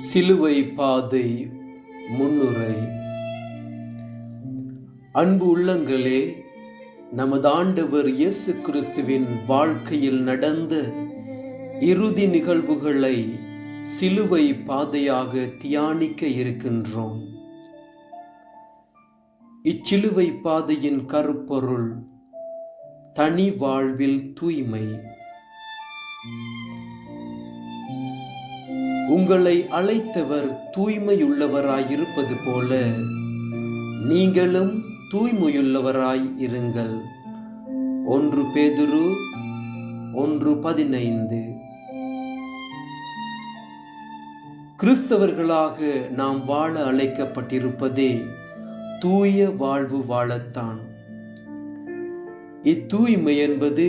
சிலுவை பாதை முன்னுரை. அன்பு உள்ளங்களே, நமது ஆண்டவர் இயேசு கிறிஸ்துவின் வாழ்க்கையில் நடந்த இறுதி நிகழ்வுகளை சிலுவை பாதையாக தியானிக்க இருக்கின்றோம். இச்சிலுவை பாதையின் கருப்பொருள் தனி வாழ்வில் தூய்மை. உங்களை அழைத்தவர் தூய்மையுள்ளவராயிருப்பது போல நீங்களும் தூய்மையுள்ளவராய் இருங்கள். 1 பேதுரு 1:15. கிறிஸ்தவர்களாக நாம் வாழ அழைக்கப்பட்டிருப்பதே தூய வாழ்வு வாழத்தான். இத்தூய்மை என்பது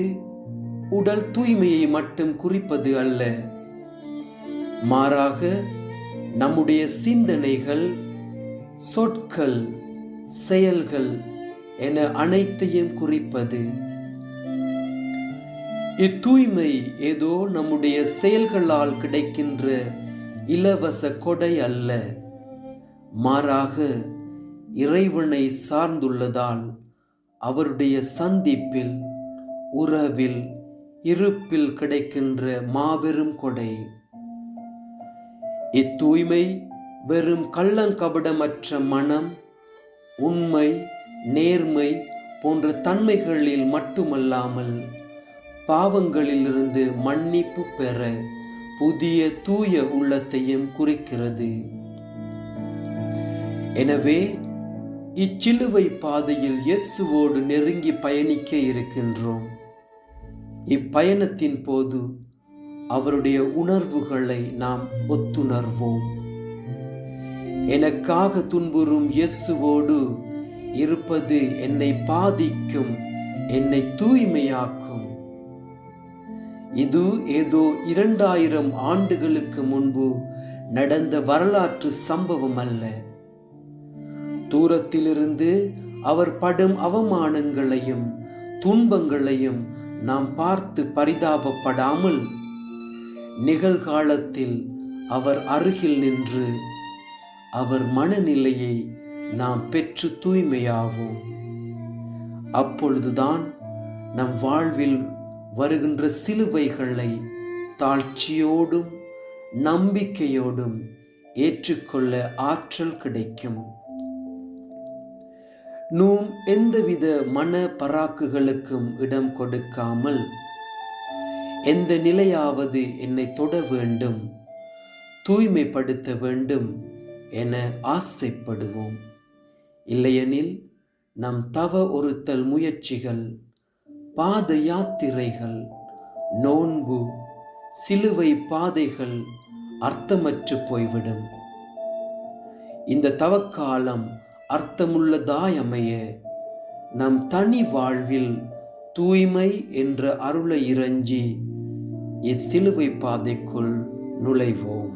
உடல் தூய்மையை மட்டும் குறிப்பது அல்ல, மாறாக நம்முடைய சிந்தனைகள், சொற்கள், செயல்கள் என அனைத்தையும் குறிப்பது. இத்தூய்மை ஏதோ நம்முடைய செயல்களால் கிடைக்கின்ற இலவச கொடை அல்ல, மாறாக இறைவனை சார்ந்துள்ளதால் அவருடைய சந்திப்பில், உறவில், இருப்பில் கிடைக்கின்ற மாபெரும் கொடை. இத்தூய்மை வெறும் கள்ளங்கபடமற்ற மனம், உண்மை, நேர்மை போன்ற தன்மைகளில் மட்டுமல்லாமல் பாவங்களிலிருந்து மன்னிப்பு பெற புதிய தூய உள்ளத்தையும் குறிக்கிறது. எனவே இச்சிலுவை பாதையில் இயேசுவோடு நெருங்கி பயணிக்க இருக்கின்றோம். இப்பயணத்தின் போது அவருடைய உணர்வுகளை நாம் ஒத்துணர்வோம். எனக்காக துன்புறும் இயேசுவோடு இருப்பது என்னை பாதிக்கும், என்னை தூய்மையாக்கும். இது ஏதோ 2000 ஆண்டுகளுக்கு முன்பு நடந்த வரலாற்று சம்பவம் அல்ல. தூரத்திலிருந்து அவர் படும் அவமானங்களையும் துன்பங்களையும் நாம் பார்த்து பரிதாபப்படாமல், நிகழ்காலத்தில் அவர் அருகில் நின்று அவர் மனநிலையை நாம் பெற்று தூய்மையாவோம். அப்பொழுதுதான் நம் வாழ்வில் வருகின்ற சிலுவைகளை தாழ்ச்சியோடும் நம்பிக்கையோடும் ஏற்றுக்கொள்ள ஆற்றல் கிடைக்கும். நாம் எந்தவித மன பராக்குகளுக்கும் இடம் கொடுக்காமல், எந்த நிலையாவது என்னை தொட வேண்டும், தூய்மைப்படுத்த வேண்டும் என ஆசைப்படுவோம். இல்லையெனில் நம் தவ ஒருத்தல் முயற்சிகள், பாத யாத்திரைகள், நோன்பு, சிலுவை பாதைகள் அர்த்தமற்று போய்விடும். இந்த தவக்காலம் அர்த்தமுள்ளதாய் அமைய நம் தனி வாழ்வில் தூய்மை என்ற அருளை இறைஞ்சி இச்சிலுவை பாதைக்குள் நுழைவோம்.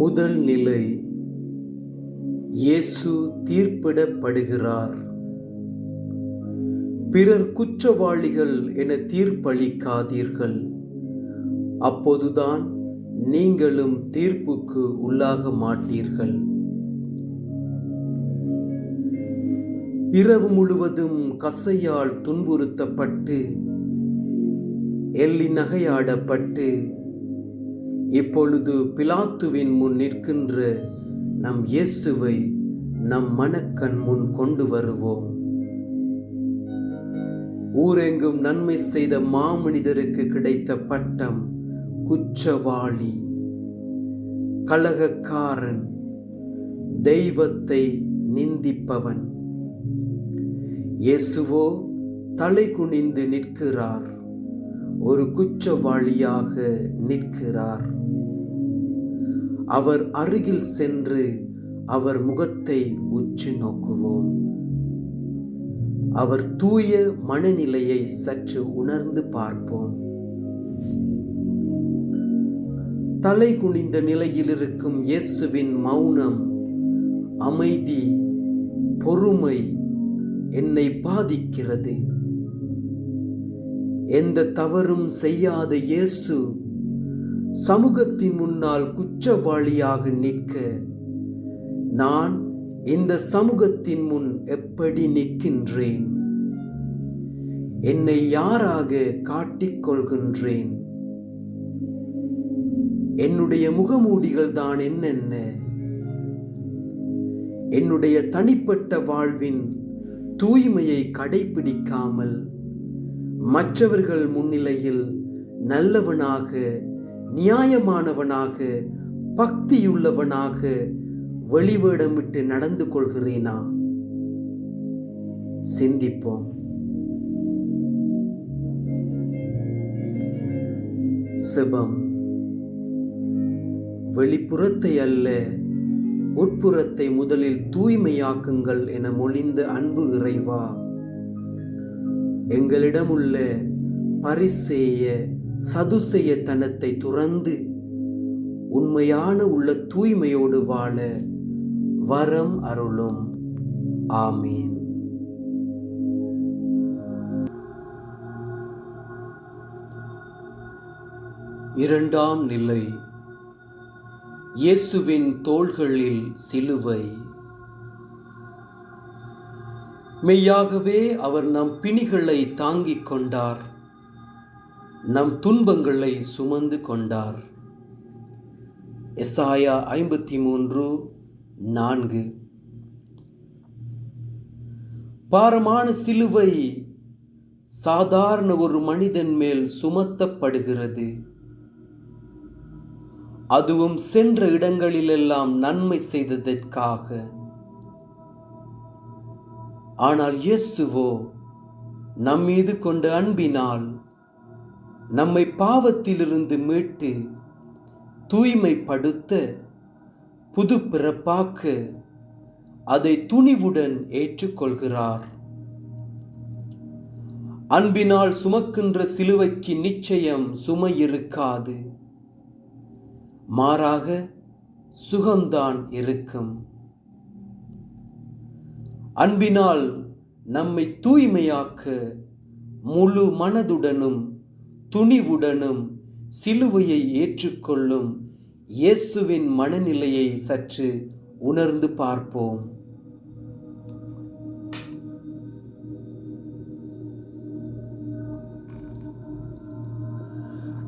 முதல் நிலை, இயேசு தீர்ப்பிடப்படுகிறார். பிறர் குற்றவாளிகள் என தீர்ப்பளிக்காதீர்கள், அப்போதுதான் நீங்களும் தீர்ப்புக்கு உள்ளாக மாட்டீர்கள். இரவு முழுவதும் கசையால் துன்புறுத்தப்பட்டு, எள்ளி நகையாடப்பட்டு, இப்பொழுது பிலாத்துவின் முன் நிற்கின்ற நம் இயேசுவை நம் மனக்கண் முன் கொண்டு வருவோம். ஊரெங்கும் நன்மை செய்த மாமனிதருக்கு கிடைத்த பட்டம் குற்றவாளி, கலகக்காரன், தெய்வத்தை நிந்திப்பவன். இயேசுவோ தலை குனிந்து நிற்கிறார், ஒரு குற்றவாளியாக நிற்கிறார். அவர் அருகில் சென்று அவர் முகத்தை உற்று நோக்குவோம். அவர் தூய மனநிலையை சற்று உணர்ந்து பார்ப்போம். தலை குனிந்த நிலையில் இருக்கும் இயேசுவின் மௌனம், அமைதி, பொறுமை என்னை பாதிக்கிறது. எந்த தவறும் செய்யாத இயேசு சமூகத்தின் முன்னால் குற்றவாளியாக நிற்க நான் இந்த சமூகத்தின் முன் எப்படி நிற்கின்றேன்? என்னை யாராக காட்டிக்கொள்கின்றேன்? என்னுடைய முகமூடிகள் தான் என்னென்ன? என்னுடைய தனிப்பட்ட வாழ்வின் தூய்மையை கடைபிடிக்காமல் மற்றவர்கள் முன்னிலையில் நல்லவனாக, நியாயமானவனாக, பக்தியுள்ளவனாக வெளிவேடமிட்டு நடந்து கொள்கிறேனா? சிந்திப்போம். செபம். வெளிப்புறத்தை அல்ல, உட்புறத்தை முதலில் தூய்மையாக்குங்கள் என மொழிந்த அன்பு இறைவா, எங்களிடமுள்ள பரிசேய சதுசேய தனத்தை துறந்து உண்மையான உள்ள தூய்மையோடு வாழ வரம் அருளும். ஆமீன். இரண்டாம் நிலை. இயேசுவின் தோள்களில் சிலுவை. மெய்யாகவே அவர் நம் பிணிகளை தாங்கிக் கொண்டார், நம் துன்பங்களை சுமந்து கொண்டார். எசாயா 53:4. பாரமான சிலுவை சாதாரண ஒரு மனிதன் மேல் சுமத்தப்படுகிறது. அதுவும் சென்ற இடங்களிலெல்லாம் நன்மை செய்ததற்காக. ஆனால் இயேசுவோ நம்மீது கொண்ட அன்பினால் நம்மை பாவத்திலிருந்து மீட்டு தூய்மைப்படுத்த, புது பிறப்பாக்க அதை துணிவுடன் ஏற்றுக்கொள்கிறார். அன்பினால் சுமக்கின்ற சிலுவைக்கு நிச்சயம் சுமை இருக்காது, மாறாக சுகம்தான் இருக்கும். அன்பினால் நம்மை தூய்மையாக்க முழு மனதுடனும் துணிவுடனும் சிலுவையை ஏற்றுக்கொள்ளும் இயேசுவின் மனநிலையை சற்று உணர்ந்து பார்ப்போம்.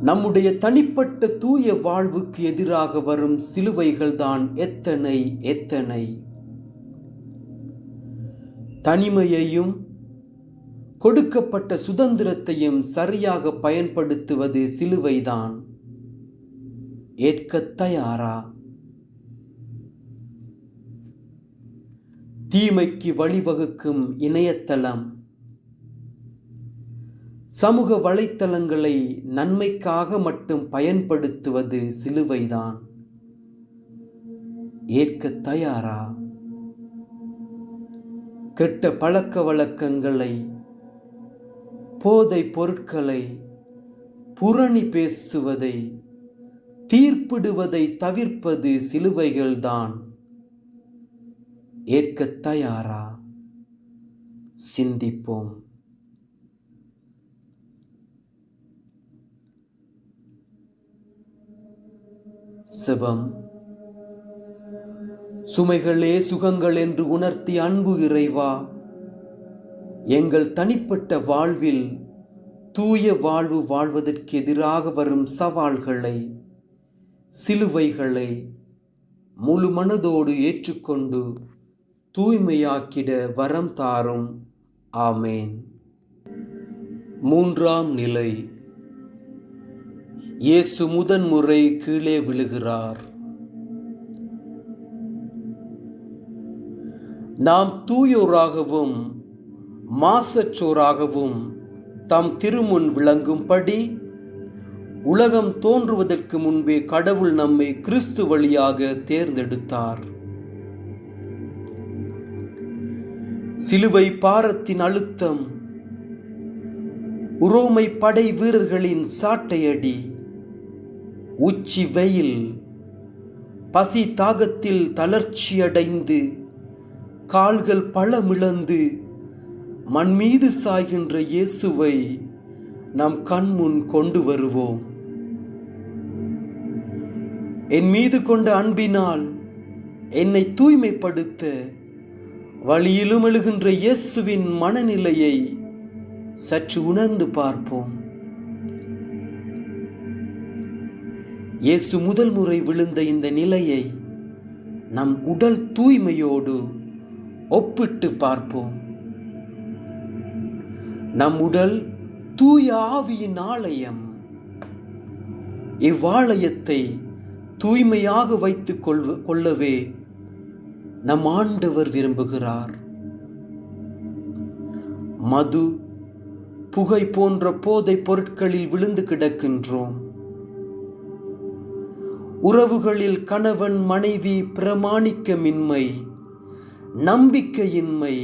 நம்முடைய தனிப்பட்ட தூய வாழ்வுக்கு எதிராக வரும் சிலுவைகள் தான் எத்தனை எத்தனை. தனிமையையும் கொடுக்கப்பட்ட சுதந்திரத்தையும் சரியாக பயன்படுத்துவது சிலுவைதான். ஏற்க தயாரா? தீமைக்கு வழிவகுக்கும் இணையதளம், சமூக வலைத்தளங்களை நன்மைக்காக மட்டும் பயன்படுத்துவது சிலுவைதான். ஏற்க தயாரா? கெட்ட பழக்க வழக்கங்களை, போதை பொருட்களை, புரணி பேசுவதை, தீர்ப்பிடுவதை தவிர்ப்பது சிலுவைகள்தான். ஏற்க தயாரா? சிந்திப்போம். செபம். சுமைகளே சுகங்கள் என்று உணர்த்தி அன்பு இறைவா, எங்கள் தனிப்பட்ட வாழ்வில் தூய வாழ்வு வாழ்வதற்கு எதிராக வரும் சவால்களை, சிலுவைகளை முழு மனதோடு ஏற்றுக்கொண்டு தூய்மையாக்கிட வரம் தாரும். ஆமேன். மூன்றாம் நிலை. இயேசு முதன்முறை கீழே விழுகிறார். நாம் தூயோராகவும் மாசற்றோராகவும் தம் திருமுன் விளங்கும்படி உலகம் தோன்றுவதற்கு முன்பே கடவுள் நம்மை கிறிஸ்து வழியாக தேர்ந்தெடுத்தார். சிலுவை பாரத்தின் அழுத்தம், உரோமை படை வீரர்களின் சாட்டையடி, உச்சி வெயில், பசி தாகத்தில் தளர்ச்சியடைந்து கால்கள் பழமிழந்து மண் மீது சாய்கின்ற இயேசுவை நம் கண் முன் கொண்டு வருவோம். என் மீது கொண்ட அன்பினால் என்னை தூய்மைப்படுத்த வழியிலும் எழுகின்ற இயேசுவின் மனநிலையை சற்று உணர்ந்து பார்ப்போம். இயேசு முதல் முறை விழுந்த இந்த நிலையை நம் உடல் தூய்மையோடு ஒப்பிட்டு பார்ப்போம். நம் உடல் தூய ஆவியின் ஆலயம். இவ்வாலயத்தை தூய்மையாக வைத்துக் கொள்ளவே நம் ஆண்டவர் விரும்புகிறார். மது, புகை போன்ற போதைப் பொருட்களில் விழுந்து கிடக்கின்றோம். உறவுகளில் கணவன் மனைவி பிரமாணிக்கமின்மை, நம்பிக்கையின்மை,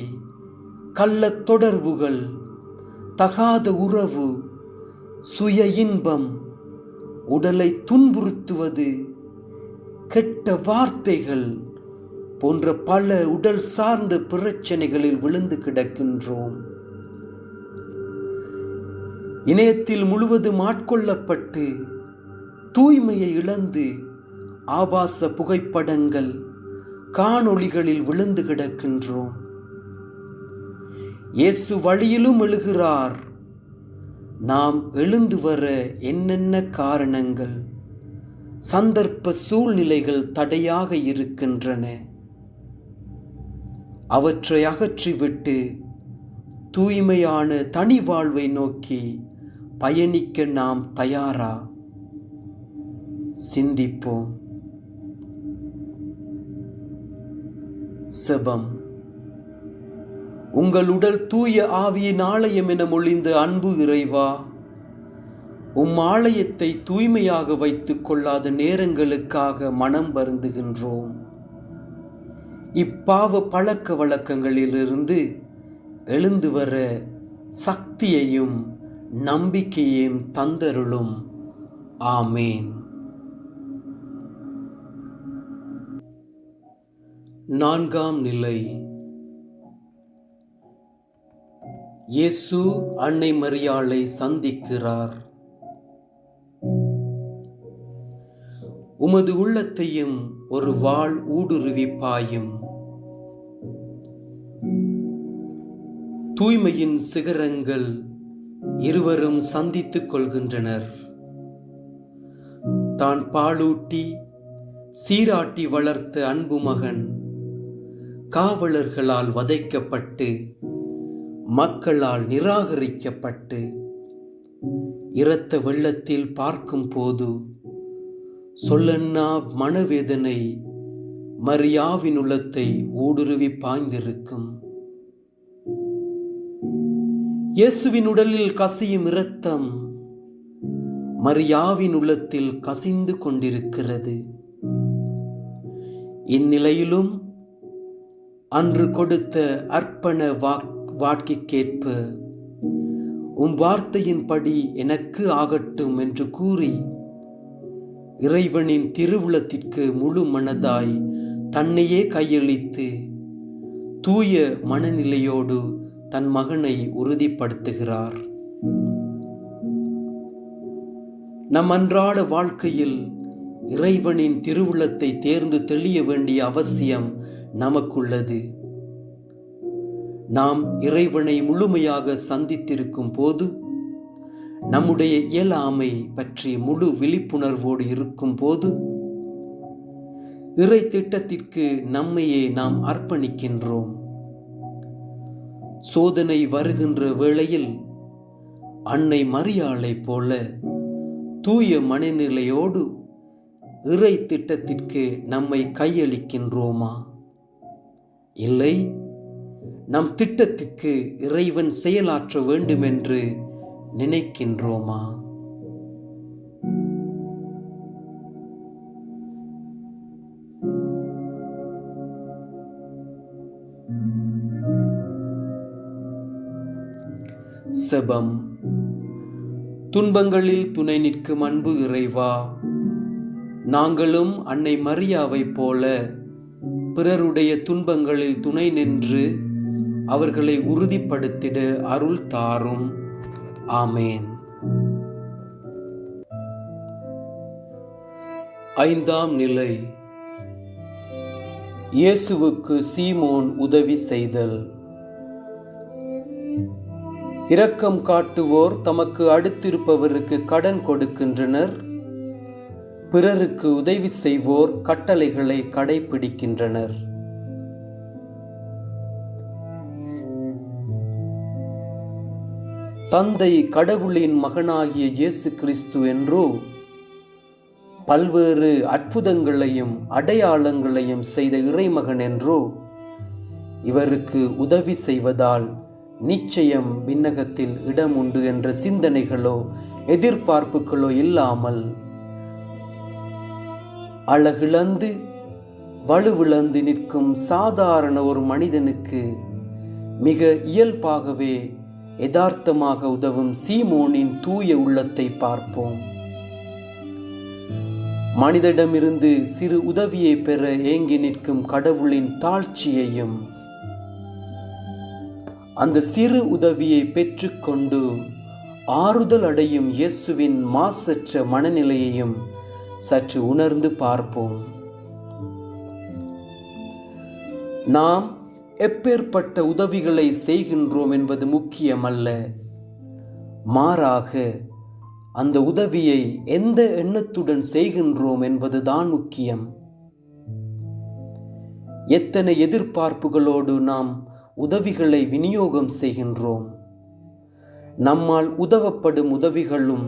கள்ளத் தொடர்புகள், தகாத உறவு, சுய இன்பம், உடலை துன்புறுத்துவது, கெட்ட வார்த்தைகள் போன்ற பல உடல் சார்ந்த பிரச்சனைகளில் விழுந்து கிடக்கின்றோம். இணையத்தில் முழுவதும் ஆட்கொள்ளப்பட்டு தூய்மையை இழந்து ஆபாச புகைப்படங்கள், காணொளிகளில் விழுந்து கிடக்கின்றோம். இயேசு வழியிலும் எழுகிறார். நாம் எழுந்து வர என்னென்ன காரணங்கள், சந்தர்ப்ப சூழ்நிலைகள் தடையாக இருக்கின்றன. அவற்றை அகற்றிவிட்டு தூய்மையான தனி வாழ்வை நோக்கி பயணிக்க நாம் தயாரா? சிந்திப்போம். செபம். உங்கள் உடல் தூய ஆவியின் ஆலயம் என மொழிந்த அன்பு இறைவா, ஆலயத்தை தூய்மையாக வைத்துக் கொள்ளாத நேரங்களுக்காக மனம் வருந்துகின்றோம். இப்பாவ பழக்க வழக்கங்களிலிருந்து எழுந்து வர சக்தியையும் நம்பிக்கையையும் தந்தருளும். ஆமேன். 4ஆம் நிலை. இயேசு அன்னை மரியாளை சந்திக்கிறார். உமது உள்ளத்தையும் ஒரு வாள் ஊடுருவி பாயும். தூய்மையின் சிகரங்கள் இருவரும் சந்தித்துக் கொள்கின்றனர். தான் பாலூட்டி சீராட்டி வளர்த்த அன்பு மகன் காவலர்களால் வதைக்கப்பட்டு, மக்களால் நிராகரிக்கப்பட்டு, இரத்த வெள்ளத்தில் பார்க்கும் போது சொல்லன்னா மனவேதனை மரியாவின் உள்ளத்தை ஊடுருவி பாய்ந்திருக்கும். இயேசுவின் உடலில் கசியும் இரத்தம் மரியாவின் உள்ளத்தில் கசிந்து கொண்டிருக்கிறது. இந்நிலையிலும் அன்று கொடுத்த அர்ப்பண வாக்கிற்கேற்ப வார்த்தையின்படி எனக்கு ஆகட்டும் என்று கூறி இறைவனின் திருவுளத்திற்கு முழு மனதாய் தன்னையே கையளித்து தூய மனநிலையோடு தன் மகனை உறுதிப்படுத்துகிறார். நம் அன்றாட வாழ்க்கையில் இறைவனின் திருவுளத்தை தேர்ந்து தெளிய வேண்டிய அவசியம் நமக்குள்ளது. நாம் இறைவனை முழுமையாக சந்தித்திருக்கும் போது, நம்முடைய இயலாமை பற்றி முழு விழிப்புணர்வோடு இருக்கும் போது, இறை திட்டத்திற்கு நம்மையே நாம் அர்ப்பணிக்கின்றோம். சோதனை வருகின்ற வேளையில் அன்னை மரியாளை போல தூய மனநிலையோடு இறை திட்டத்திற்கு நம்மை கையளிக்கின்றோமா? இல்லை, நம் திட்டத்திற்கு இறைவன் செயலாற்ற வேண்டும் என்று நினைக்கின்றோமா? செபம். துன்பங்களில் துணை நிற்கும் அன்பு இறைவா, நாங்களும் அன்னை மரியாவை போல பிறருடைய துன்பங்களில் துணை நின்று அவர்களை உறுதிப்படுத்திட அருள் தாரும். ஆமேன். ஐந்தாம் நிலை. இயேசுவுக்கு சீமோன் உதவி செய்தல். இரக்கம் காட்டுவோர் தமக்கு அடுத்திருப்பவருக்கு கடன் கொடுக்கின்றனர். பிறருக்கு உதவி செய்வோர் கட்டளைகளை கடைபிடிக்கின்றனர். தந்தை கடவுளின் மகனாகிய இயேசு கிறிஸ்து என்றோ பல்வேறு அற்புதங்களையும் அடையாளங்களையும் செய்த இறைமகன் என்றோ இவருக்கு உதவி செய்வதால் நிச்சயம் விண்ணகத்தில் இடம் உண்டு என்ற சிந்தனைகளோ எதிர்பார்ப்புகளோ இல்லாமல் அழகிழந்து வலுவிழந்து நிற்கும் சாதாரண ஒரு மனிதனுக்கு மிக இயல்பாகவே யதார்த்தமாக உதவும் சீமோனின் தூய உள்ளத்தை பார்ப்போம். மனிதனிடமிருந்து சிறு உதவியை பெற ஏங்கி நிற்கும் கடவுளின் தாழ்ச்சியையும் அந்த சிறு உதவியை பெற்றுக்கொண்டு ஆறுதல் அடையும் இயேசுவின் மாசற்ற மனநிலையையும் சற்று உணர்ந்து பார்ப்போம். நாம் எப்பேற்பட்ட உதவிகளை செய்கின்றோம் என்பது முக்கியமல்ல, மாறாக அந்த உதவியை எந்த எண்ணத்துடன் செய்கின்றோம் என்பதுதான் முக்கியம். எத்தனை எதிர்பார்ப்புகளோடு நாம் உதவிகளை விநியோகம் செய்கின்றோம். நம்மால் உதவப்படும் உதவிகளும்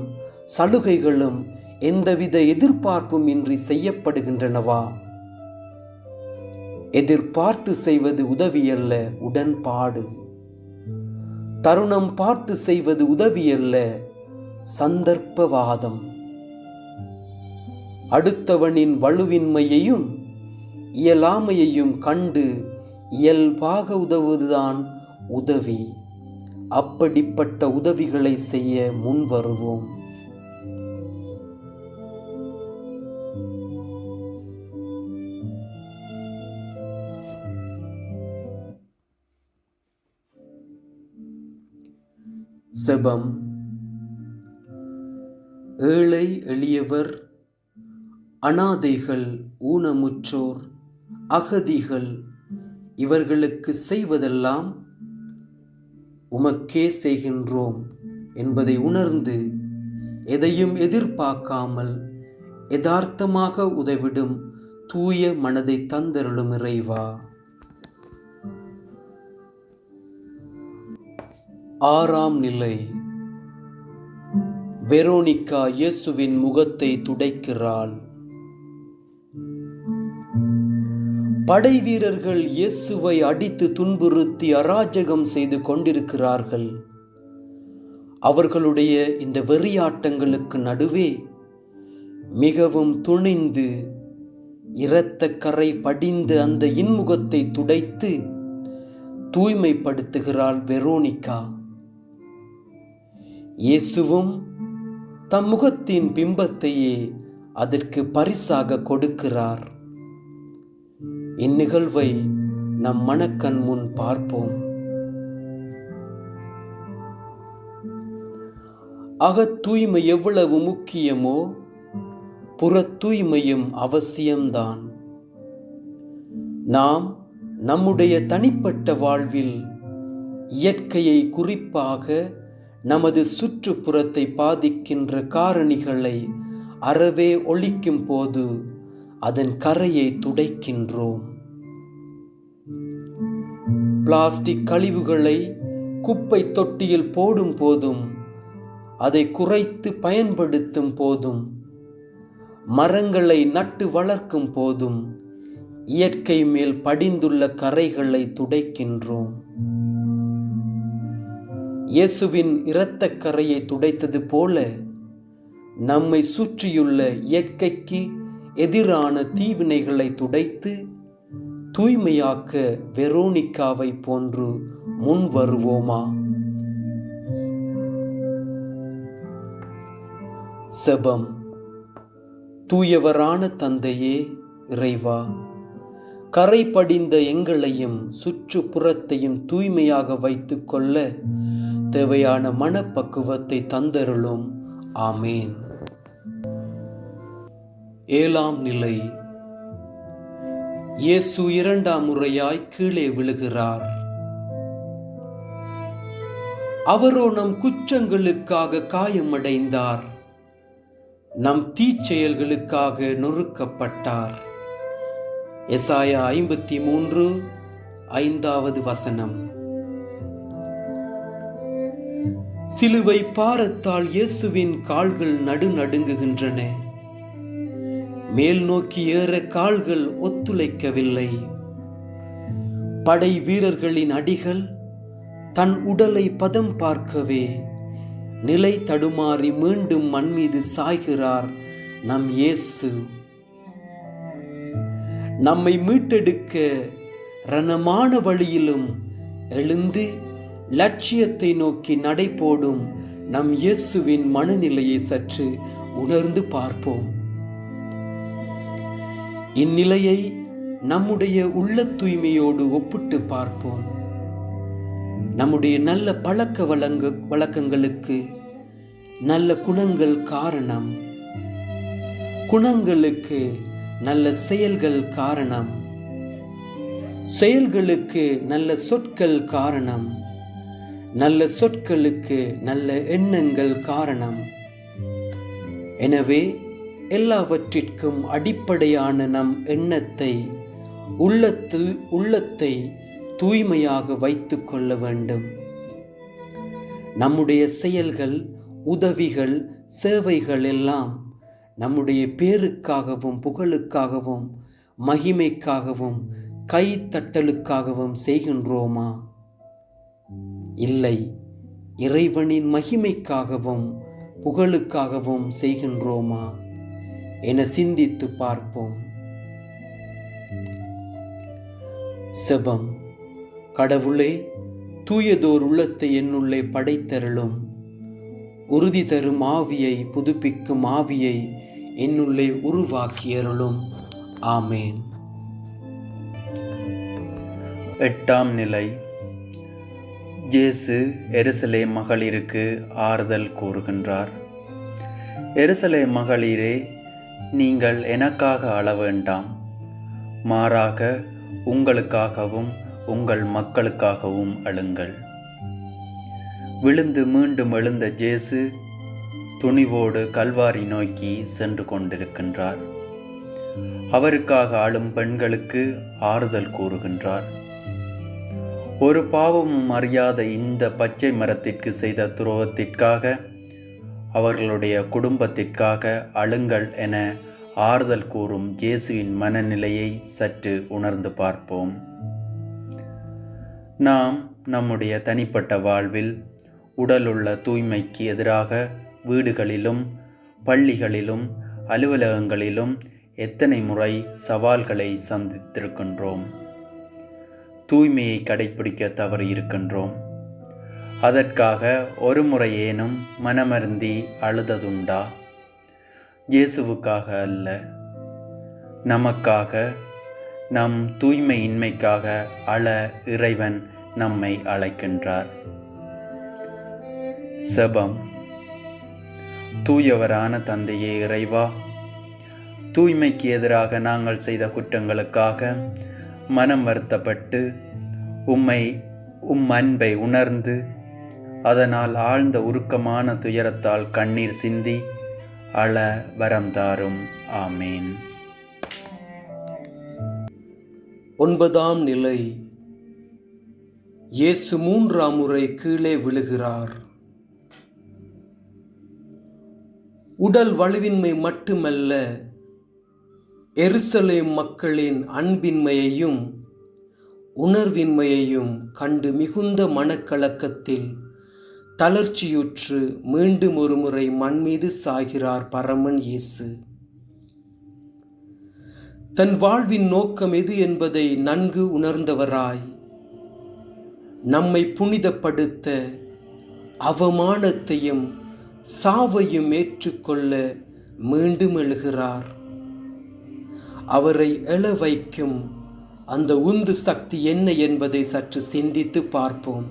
சலுகைகளும் எந்தவித எதிர்பார்ப்பும் இன்றி செய்யப்படுகின்றனவா? எதிர்பார்த்து செய்வது உதவியல்ல, உடன்பாடு. தருணம் பார்த்து செய்வது உதவியல்ல, சந்தர்ப்பவாதம். அடுத்தவனின் வலுவின்மையையும் இயலாமையையும் கண்டு இயல்பாக உதவுவதுதான் உதவி. அப்படிப்பட்ட உதவிகளை செய்ய முன்வருவோம். செபம். ஏழை எளியவர், அனாதைகள், ஊனமுற்றோர், அகதிகள் இவர்களுக்கு செய்வதெல்லாம் உமக்கே செய்கின்றோம் என்பதை உணர்ந்து எதையும் எதிர்பார்க்காமல் யதார்த்தமாக உதவிடும் தூய மனதை தந்தருளும் இறைவா. ஆறாம் நிலை. வெரோனிகா இயேசுவின் முகத்தை துடைக்கிறாள். படை வீரர்கள் இயேசுவை அடித்து துன்புறுத்தி அராஜகம் செய்து கொண்டிருக்கிறார்கள். அவர்களுடைய இந்த வெறியாட்டங்களுக்கு நடுவே மிகவும் துணிந்து இரத்த கரை படிந்த அந்த இன்முகத்தை துடைத்து தூய்மைப்படுத்துகிறாள் வெரோனிகா. இயேசுவும் தம் முகத்தின் பிம்பத்தையே அதற்கு பரிசாக கொடுக்கிறார். இந்நிகழ்வை நம் மனக்கண் முன் பார்ப்போம். அகத் தூய்மை எவ்வளவு முக்கியமோ புறத் தூய்மையும் அவசியம்தான். நாம் நம்முடைய தனிப்பட்ட வாழ்வில் இயற்கையை, குறிப்பாக நமது சுற்றுப்புறத்தை பாதிக்கின்ற காரணிகளை அறவே ஒழிக்கும் போது அதன் கரையை துடைக்கின்றோம். பிளாஸ்டிக் கழிவுகளை குப்பை தொட்டியில் போடும் போதும், அதை குறைத்து பயன்படுத்தும் போதும், மரங்களை நட்டு வளர்க்கும் போதும் இயற்கை மேல் படிந்துள்ள கரைகளை துடைக்கின்றோம். இயேசுவின் இரத்தக் கரையை துடைத்தது போல நம்மை சுற்றியுள்ள இயற்கைக்கு எதிரான தீவினைகளை துடைத்து தூய்மையாக்க வெரோனிகாவை போன்று முன் வருவோமா? செபம். தூயவரான தந்தையே இறைவா, கரை படிந்த எங்களையும் சுற்றுப்புறத்தையும் தூய்மையாக வைத்துக் கொள்ள தேவையான மனப்பக்குவத்தை தந்தருளும். ஆமேன். ஏழாம் நிலை. இயேசு இரண்டாம் முறையாய் கீழே விழுகிறார். அவரோ நம் குற்றங்களுக்காக காயமடைந்தார், நம் தீச்செயல்களுக்காக நொறுக்கப்பட்டார். எசாயா 53:5 சிலுவை பாரத்தால் இயேசுவின் கால்கள் நடுநடுங்குகின்றன. மேல் நோக்கி ஏற கால்கள் ஒத்துழைக்கவில்லை. படை வீரர்களின் அடிகள் தன் உடலை பதம் பார்க்கவே நிலை தடுமாறி மீண்டும் மண் மீது சாய்கிறார் நம் இயேசு. நம்மை மீட்டெடுக்க ரணமான வழியிலும் எழுந்து லட்சியத்தை நோக்கி நடைபோடும் நம் இயேசுவின் மனநிலையை சற்று உணர்ந்து பார்ப்போம். இந்நிலையை நம்முடைய உள்ள தூய்மையோடு ஒப்பிட்டு பார்ப்போம். நம்முடைய நல்ல பழக்க வழக்கங்களுக்கு நல்ல குணங்கள் காரணம், குணங்களுக்கு நல்ல செயல்கள் காரணம், செயல்களுக்கு நல்ல சொற்கள் காரணம், நல்ல சொற்களுக்கு நல்ல எண்ணங்கள் காரணம். எனவே எல்லாவற்றிற்கும் அடிப்படையான நம் எண்ணத்தை, உள்ளத்தை தூய்மையாக வைத்துக் கொள்ள வேண்டும். நம்முடைய செயல்கள், உதவிகள், சேவைகள் எல்லாம் நம்முடைய பேருக்காகவும் புகழுக்காகவும் மகிமைக்காகவும் கைத்தட்டலுக்காகவும் செய்கின்றோமா? இல்லை, இறைவனின் மகிமைக்காகவும் புகழுக்காகவும் செய்கின்றோமா என சிந்தித்து பார்ப்போம். செபம். கடவுளே, தூயதோர் உள்ளத்தை என்னுள்ளே படைத்தருளும். உறுதி தரும் ஆவியை, புதுப்பிக்கும் ஆவியை என்னுள்ளே உருவாக்கியருளும். ஆமேன். எட்டாம் நிலை. இயேசு எருசலேம் மகளிருக்கு ஆறுதல் கூறுகின்றார். எருசலேம் மகளிரே, நீங்கள் எனக்காக அழ வேண்டாம், மாறாக உங்களுக்காகவும் உங்கள் மக்களுக்காகவும் அழுங்கள். விழுந்து மீண்டும் எழுந்த இயேசு துணிவோடு கல்வாரி நோக்கி சென்று கொண்டிருக்கின்றார். அவருக்காக அழும் பெண்களுக்கு ஆறுதல் கூறுகின்றார். ஒரு பாவமும் அறியாத இந்த பச்சை மரத்திற்கு செய்த துரோகத்திற்காக, அவர்களுடைய குடும்பத்திற்காக அழுங்கள் என ஆறுதல் கூறும் இயேசுவின் மனநிலையை சற்று உணர்ந்து பார்ப்போம். நாம் நம்முடைய தனிப்பட்ட வாழ்வில் உடலுள்ள தூய்மைக்கு எதிராக வீடுகளிலும் பள்ளிகளிலும் அலுவலகங்களிலும் எத்தனை முறை சவால்களை சந்தித்திருக்கின்றோம். தூய்மையை கடைப்பிடிக்க தவறி இருக்கின்றோம். அதற்காக ஒரு முறையேனும் மனமருந்தி அழுததுண்டா? இயேசுவுக்காக அல்ல, நமக்காக, நம் தூய்மையின்மைக்காக அழ இறைவன் நம்மை அழைக்கின்றார். செபம். தூயவரான தந்தையே இறைவா, தூய்மைக்கு எதிராக நாங்கள் செய்த குற்றங்களுக்காக மனம் வருத்தப்பட்டு உம் அன்பை உணர்ந்து அதனால் ஆழ்ந்த உருக்கமான துயரத்தால் கண்ணீர் சிந்தி அழ வரம் தாரும். ஆமேன். ஒன்பதாம் நிலை. இயேசு மூன்றாம் முறை கீழே விழுகிறார். உடல் வலுவின்மை மட்டுமல்ல, எருசலேம் மக்களின் அன்பின்மையையும் உணர்வின்மையையும் கண்டு மிகுந்த மனக்கலக்கத்தில் தளர்ச்சியுற்று மீண்டும் ஒரு முறை மண் மீது சாய்கிறார் பரமன் இயேசு. தன் வாழ்வின் நோக்கம் எது என்பதை நன்கு உணர்ந்தவராய், நம்மை புனிதப்படுத்த அவமானத்தையும் சாவையும் ஏற்றுக்கொள்ள மீண்டும் எழுகிறார். அவரை எழ வைக்கும் அந்த உந்து சக்தி என்ன என்பதை சற்று சிந்தித்து பார்ப்போம்.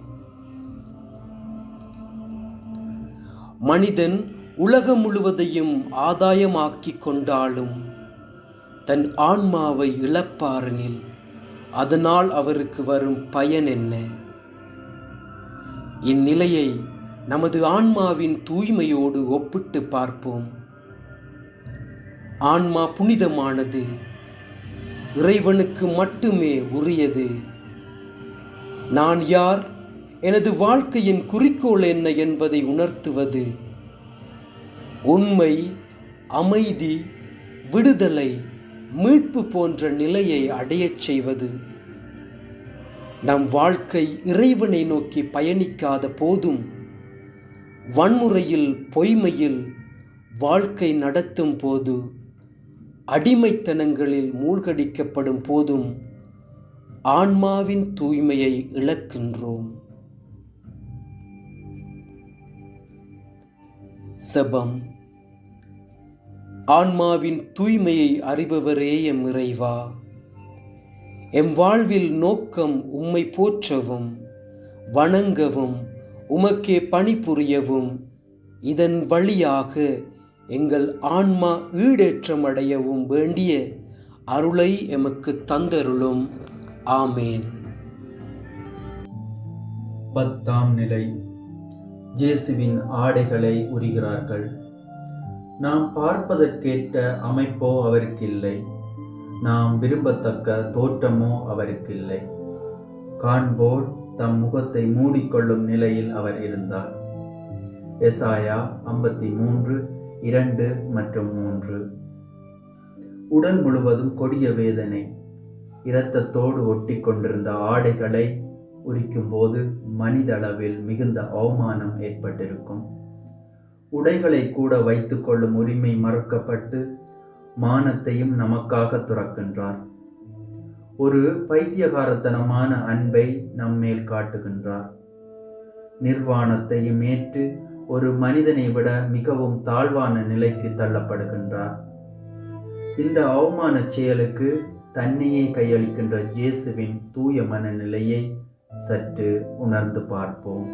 மனிதன் உலகம் முழுவதையும் ஆதாயமாக்கி கொண்டாலும் தன் ஆன்மாவை இழப்பாரெனில் அதனால் அவருக்கு வரும் பயன் என்ன? இந்நிலையை நமது ஆன்மாவின் தூய்மையோடு ஒப்பிட்டு பார்ப்போம். ஆன்மா புனிதமானது, இறைவனுக்கு மட்டுமே உரியது. நான் யார், எனது வாழ்க்கையின் குறிக்கோள் என்ன என்பதை உணர்த்துவது, உண்மை, அமைதி, விடுதலை, மீட்பு போன்ற நிலையை அடையச் செய்வது. நம் வாழ்க்கை இறைவனை நோக்கி பயணிக்காத போதும், வன்முறையில், பொய்மையில் வாழ்க்கை நடத்தும் போது, அடிமைத்தனங்களில் மூழ்கடிக்கப்படும் போதும் ஆன்மாவின் தூய்மையை இழக்கின்றோம். செபம். ஆன்மாவின் தூய்மையை அறிபவரே எம் இறைவா, எம் வாழ்வில் நோக்கம் உம்மை போற்றவும், வணங்கவும், உமக்கே பணிபுரியவும், இதன் வழியாக எங்கள் ஆன்மா ஈடேற்றம் அடையவும் வேண்டிய அருளை எமக்கு தந்தருளும். ஆமேன். 10ஆம் நிலை. இயேசுவின் ஆடைகளை உரிகிறார்கள். நாம் பார்ப்பதற்கேற்ற அமைப்போ அவருக்கில்லை, நாம் விரும்பத்தக்க தோற்றமோ அவருக்கில்லை. காண்போர் தம் முகத்தை மூடிக்கொள்ளும் நிலையில் அவர் இருந்தார். எசாயா 53:2 மற்றும் 3. உடல் முழுவதும் கொடிய வேதனை. இரத்தத்தோடு ஒட்டி கொண்டிருந்த ஆடைகளை உரிக்கும் போது மனிதளவில் மிகுந்த அவமானம் ஏற்பட்டிருக்கும். உடைகளை கூட வைத்துக் கொள்ளும் உரிமை மறுக்கப்பட்டு மானத்தையும் நமக்காக துறக்கின்றார். ஒரு பைத்தியகாரத்தனமான அன்பை நம்மேல் காட்டுகின்றார். நிர்வாணத்தையும் ஏற்று ஒரு மனிதனை விட மிகவும் தாழ்வான நிலைக்கு தள்ளப்படுகின்றார். இந்த அவமான செயலுக்கு தன்னையே கையளிக்கின்ற இயேசுவின் தூய மனநிலையை சற்று உணர்ந்து பார்ப்போம்.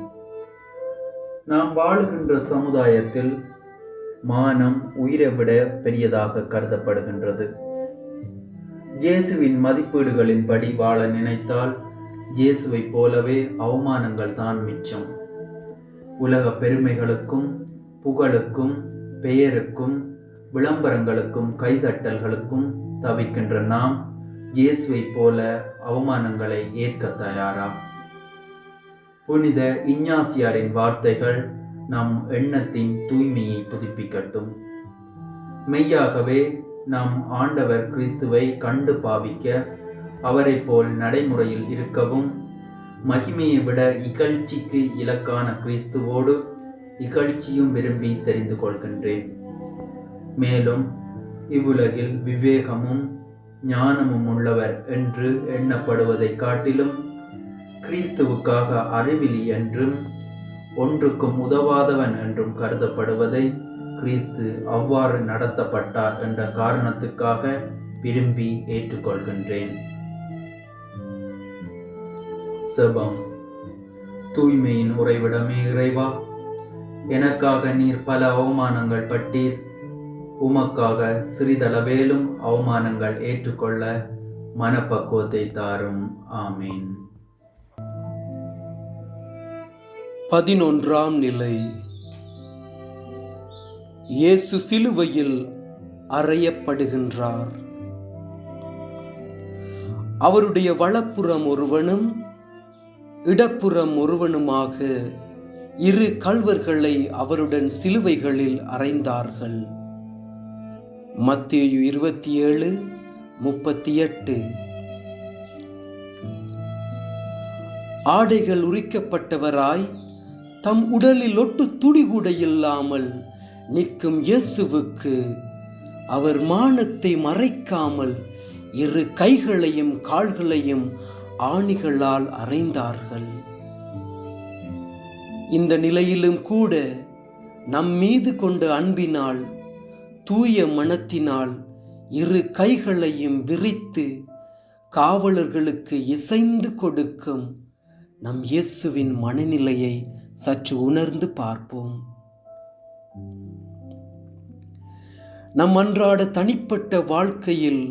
நாம் வாழுகின்ற சமுதாயத்தில் மானம் உயிரை விட பெரியதாக கருதப்படுகின்றது. இயேசுவின் மதிப்பீடுகளின்படி வாழ நினைத்தால் இயேசுவை போலவே அவமானங்கள் தான் மிச்சம். உலக பெருமைகளுக்கும், புகழுக்கும், பெயருக்கும், விளம்பரங்களுக்கும், கைதட்டல்களுக்கும் தவிக்கின்ற நாம் இயேசுவை போல அவமானங்களை ஏற்க தயாரா? புனித இஞ்ஞாசியாரின் வார்த்தைகள் நம் எண்ணத்தின் தூய்மையை புதுப்பிக்கட்டும். மெய்யாகவே நாம் ஆண்டவர் கிறிஸ்துவை கண்டு பாவிக்க, அவரை போல் நடைமுறையில் இருக்கவும், மகிமையை விட இகழ்ச்சிக்கு இலக்கான கிறிஸ்துவோடு இகழ்ச்சியும் விரும்பி தெரிந்து கொள்கின்றேன். மேலும் இவ்வுலகில் விவேகமும் ஞானமும் உள்ளவர் என்று எண்ணப்படுவதை காட்டிலும் கிறிஸ்துவுக்காக அறிவிலி என்றும் ஒன்றுக்கும் உதவாதவன் என்றும் கருதப்படுவதை கிறிஸ்து அவ்வாறு நடத்தப்பட்டார் என்ற காரணத்துக்காக விரும்பி ஏற்றுக்கொள்கின்றேன். செபம். தூய்மையின் உறைவிடமே இறைவா, எனக்காக நீர் பல அவமானங்கள் பட்டீர். உமக்காக சிறிதளவேலும் அவமானங்கள் ஏற்றுக்கொள்ள மனப்பக்குவத்தை தாரும். ஆமீன். 11ஆம் நிலை. இயேசு சிலுவையில் அறையப்படுகின்றார். அவருடைய வலப்புறம் ஒருவனும் இடப்புறம் ஒருவனுமாக இரு கள்வர்களை அவருடன் சிலுவைகளில் அறைந்தார்கள். மத்தேயு 27:38. ஆடைகள் உரிக்கப்பட்டவராய் தம் உடலில் ஒட்டு துளி கூட இல்லாமல் நிற்கும் இயேசுவுக்கு அவர் மானத்தை மறைக்காமல் இரு கைகளையும் கால்களையும் ஆணிகளால் அறைந்தார்கள். இந்த நிலையிலும் கூட நம் மீது கொண்ட அன்பினால், தூய மனத்தினால் இரு கைகளையும் விரித்து காவலர்களுக்கு இசைந்து கொடுக்கும் நம் இயேசுவின் மனநிலையை சற்று உணர்ந்து பார்ப்போம். நம் அன்றாட தனிப்பட்ட வாழ்க்கையில்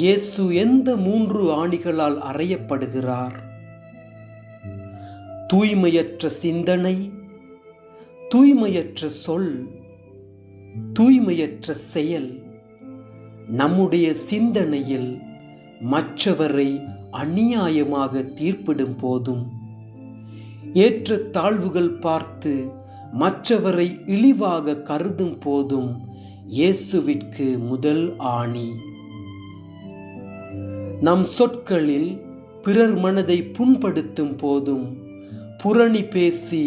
இயேசு எந்த 3 ஆணிகளால் அறையப்படுகிறார்? தூய்மையற்ற சிந்தனை, தூய்மையற்ற சொல், தூய்மையற்ற செயல். நம்முடைய சிந்தனையில் மற்றவரை அநியாயமாக தீர்ப்பிடும் போதும், ஏற்ற தாழ்வுகள் பார்த்து மற்றவரை இழிவாக கருதும் போதும் இயேசுவிற்கு முதல் ஆணி. நம் சொற்களில் பிறர் மனதை புண்படுத்தும் போதும், புரணி பேசி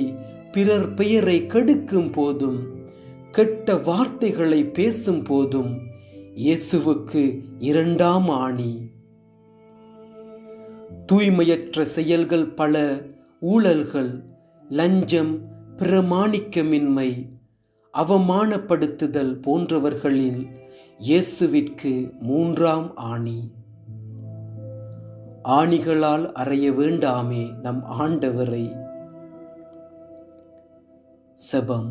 பிறர் பெயரை கெடுக்கும் போதும், கெட்ட வார்த்தைகளை பேசும் போதும் இயேசுவுக்கு 2ஆம் ஆணி. தூய்மையற்ற செயல்கள் பல, ஊழல்கள், லஞ்சம், பிரமாணிக்கமின்மை, அவமானப்படுத்துதல் போன்றவர்களில் இயேசுவிற்கு 3ஆம் ஆணி. ஆணிகளால் அறைய வேண்டாமே நம் ஆண்டவரை. செபம்.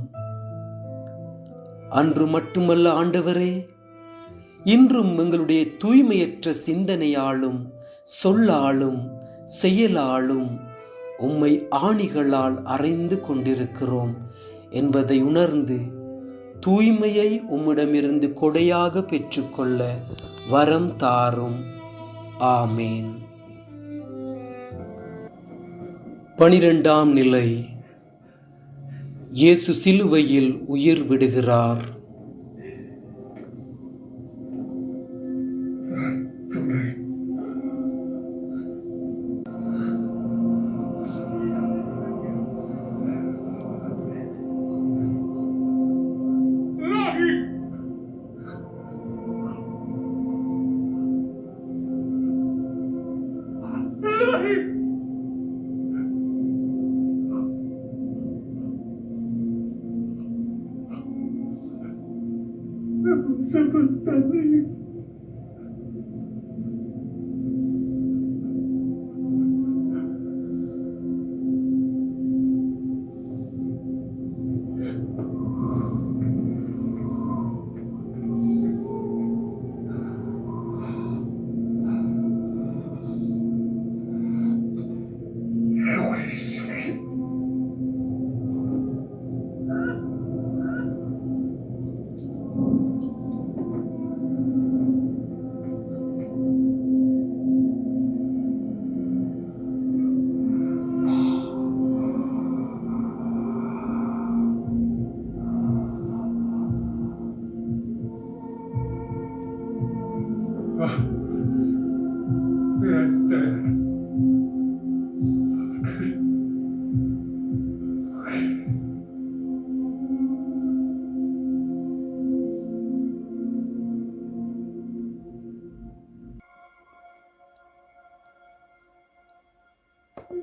அன்று மட்டுமல்ல ஆண்டவரே, இன்றும் எங்களுடைய தூய்மையற்ற சிந்தனையாலும் சொல்லாலும் செயலாலும் உம்மை ஆணிகளால் அறைந்து கொண்டிருக்கிறோம் என்பதை உணர்ந்து தூய்மையை உம்மிடமிருந்து கொடையாக பெற்றுக்கொள்ள வரம் தாரும். ஆமேன். 12ஆம் நிலை. இயேசு சிலுவையில் உயிர் விடுகிறார்.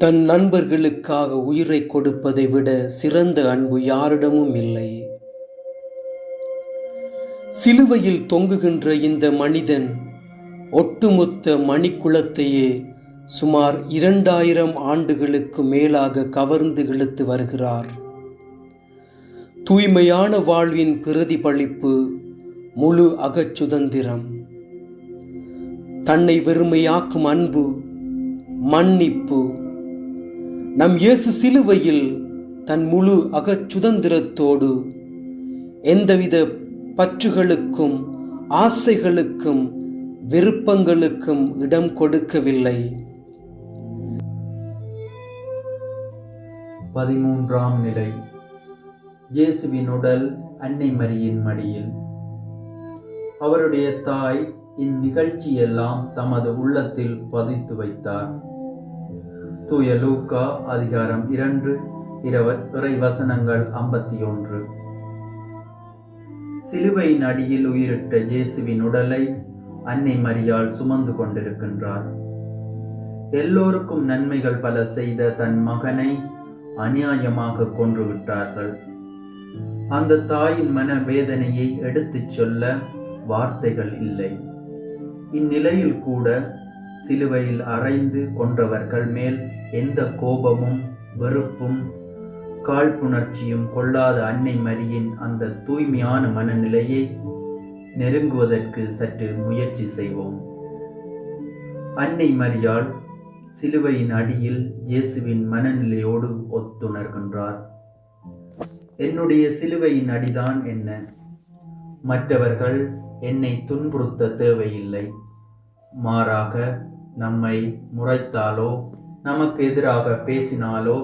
தன் நண்பர்களுக்காக உயிரை கொடுப்பதை விட சிறந்த அன்பு யாரிடமும் இல்லை. சிலுவையில் தொங்குகின்ற இந்த மனிதன் ஒட்டுமொத்த மணிக்குலத்தையே சுமார் 2000 ஆண்டுகளுக்கு மேலாக கவர்ந்து இழுத்து வருகிறார். தூய்மையான வாழ்வின் பிரதிபலிப்பு முழு அகச்சுதந்திரம். தன்னை வெறுமையாக்கும் அன்பு, மன்னிப்பு. நம் இயேசு சிலுவையில் தன் முழு அகச்சுதந்திரத்தோடு எந்தவித பற்றுகளுக்கும் ஆசைகளுக்கும் விருப்பங்களுக்கும் இடம் கொடுக்கவில்லை. 13ஆம் நிலை. இயேசுவின் உடல் அன்னை மரியின் மடியில். அவருடைய தாய் இந்நிகழ்ச்சியெல்லாம் தமது உள்ளத்தில் பதித்து வைத்தார். தூய லூக்கா அதிகாரம் 2 இறை வசனங்கள் 51. சிலுவையின் அடியில் உயிரிட்ட இயேசுவின் உடலை அன்னை மரியாள் சுமந்து கொண்டிருக்கின்றார். எல்லோருக்கும் நன்மைகள் பல செய்த தன் மகனை அநியாயமாக கொன்றுவிட்டார்கள். அந்த தாயின் மன வேதனையை எடுத்துச் சொல்ல வார்த்தைகள் இல்லை. இந்நிலையில் கூட சிலுவையில் அறைந்து கொன்றவர்கள் மேல் எந்த கோபமும் வெறுப்பும் காழ்ப்புணர்ச்சியும் கொள்ளாத அன்னை மரியின் அந்த தூய்மையான மனநிலையை நெருங்குவதற்கு சற்று முயற்சி செய்வோம். அன்னை மரியாள் சிலுவையின் அடியில் இயேசுவின் மனநிலையோடு ஒத்துணர்கின்றார். என்னுடைய சிலுவையின் அடிதான் என்ன? மற்றவர்கள் என்னை துன்புறுத்த தேவையில்லை. மாறாக நம்மை முறைத்தாலோ, நமக்கு எதிராக பேசினாலோ,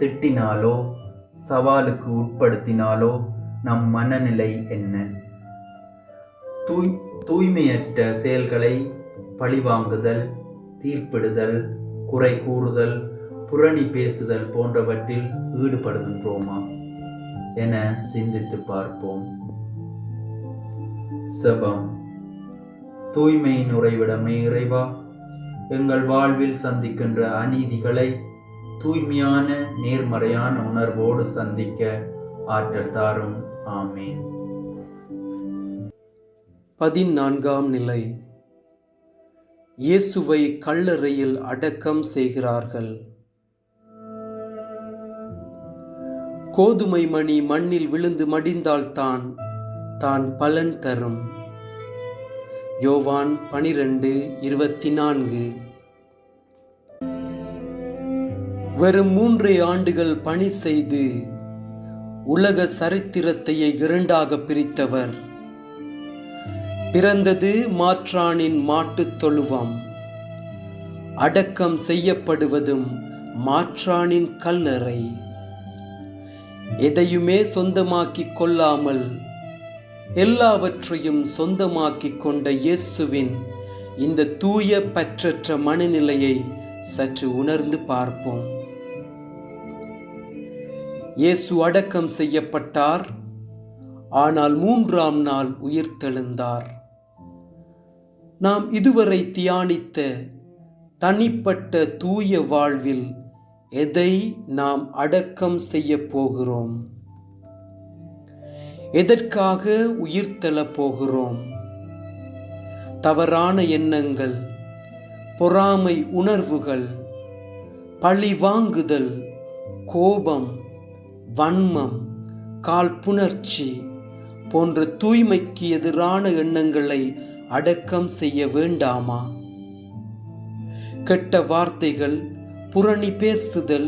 திட்டினாலோ, சவாலுக்கு உட்படுத்தினாலோ நம் மனநிலை என்ன? தூய்மையற்ற செயல்களை பழிவாங்குதல், தீர்ப்பிடுதல், குறை கூறுதல், புரணி பேசுதல் போன்றவற்றில் ஈடுபடுகின்றோமா என சிந்தித்து பார்ப்போம். செபம். தூய்மையின் உறைவிடமே இறைவா, எங்கள் வாழ்வில் சந்திக்கின்ற அநீதிகளை தூய்மையான நேர்மறையான உணர்வோடு சந்திக்க ஆற்றல் தாரும். ஆமேன். 14ஆம் நிலை. இயேசுவை கல்லறையில் அடக்கம் செய்கிறார்கள். கோதுமை மணி மண்ணில் விழுந்து மடிந்தால்தான் தான் பலன் தரும். யோவான் 12:24. வெறும் 3 ஆண்டுகள் பணி செய்து உலக சரித்திரத்தையே 2ஆக பிரித்தவர். பிறந்தது மாற்றானின் மாட்டுத் தொழுவம், அடக்கம் செய்யப்படுவதும் மாற்றானின் கல்லறை. எதையுமே சொந்தமாக்கிக் கொள்ளாமல் எல்லாவற்றையும் சொந்தமாக்கிக் கொண்ட இயேசுவின் இந்த தூய பற்றற்ற மனநிலையை சற்று உணர்ந்து பார்ப்போம். இயேசு அடக்கம் செய்யப்பட்டார், ஆனால் 3ஆம் நாள் உயிர்த்தெழுந்தார். நாம் இதுவரை தியானித்த தனிப்பட்ட தூய வாழ்வில் எதை நாம் அடக்கம் செய்ய போகிறோம்? எதற்காக உயிர்த்தெழப் போகிறோம்? தவறான எண்ணங்கள், பொறாமை உணர்வுகள், பழி வாங்குதல், கோபம், வன்மம், காழ்ப்புணர்ச்சி போன்ற தூய்மைக்கு எதிரான எண்ணங்களை அடக்கம் செய்ய வேண்டாமா? கெட்ட வார்த்தைகள், புரணி பேசுதல்,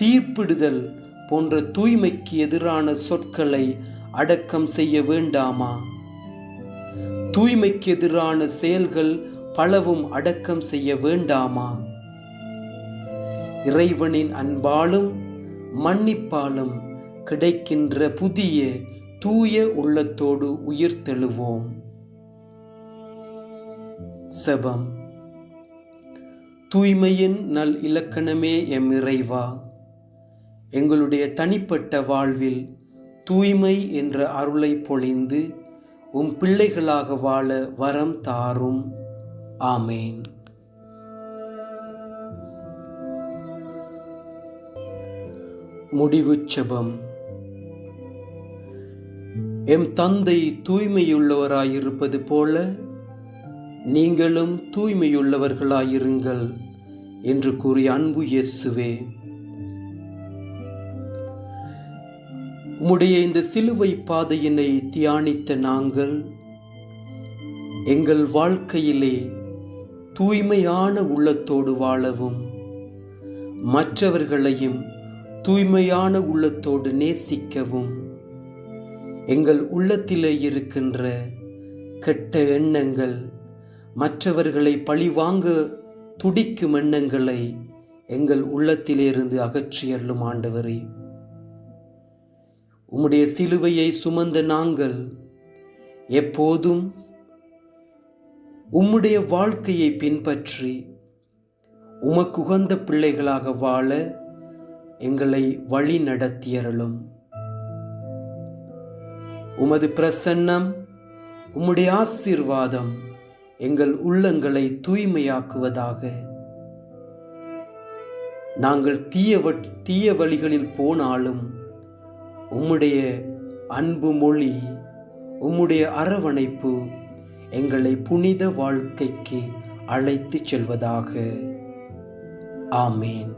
தீர்ப்பிடுதல் போன்ற தூய்மைக்கு எதிரான சொற்களை அடக்கம் செய்ய வேண்டாமா? தூய்மைக்கு எதிரான செயல்கள் பலவும் அடக்கம் செய்ய வேண்டாமா? இறைவனின் அன்பாலும் மன்னிப்பாலும் கிடைக்கின்ற புதிய தூய உள்ளத்தோடு உயிர்த்தெழுவோம். செபம். தூய்மையின் நல் இலக்கணமே எம் இறைவா, எங்களுடைய தனிப்பட்ட வாழ்வில் தூய்மை என்ற அருளை பொழிந்து உம் பிள்ளைகளாக வாழ வரம் தாரும். ஆமேன். முடிவு செபம். எம் தந்தை தூய்மையுள்ளவராயிருப்பது போல நீங்களும் தூய்மையுள்ளவர்களாயிருங்கள் என்று கூறிய அன்பு இயேசுவே, உம்முடைய இந்த சிலுவை பாதையினை தியானித்த நாங்கள் எங்கள் வாழ்க்கையிலே தூய்மையான உள்ளத்தோடு வாழவும், மற்றவர்களையும் தூய்மையான உள்ளத்தோடு நேசிக்கவும், எங்கள் உள்ளத்திலே இருக்கின்ற கெட்ட எண்ணங்கள், மற்றவர்களை பழிவாங்க துடிக்கும் எண்ணங்களை எங்கள் உள்ளத்திலிருந்து அகற்றியருளும் ஆண்டவரே. உம்முடைய சிலுவையை சுமந்த நாங்கள் எப்போதும் உம்முடைய வாழ்க்கையை பின்பற்றி உமக்குகந்த பிள்ளைகளாக வாழ எங்களை வழி நடத்தியருளும். உமது பிரசன்னம், உம்முடைய ஆசீர்வாதம் எங்கள் உள்ளங்களை தூய்மையாக்குவதாக. நாங்கள் தீய வழிகளில் போனாலும் உம்முடைய அன்பு மொழி, உம்முடைய அரவணைப்பு எங்களை புனித வாழ்க்கைக்கு அழைத்து செல்வதாக. ஆமேன்.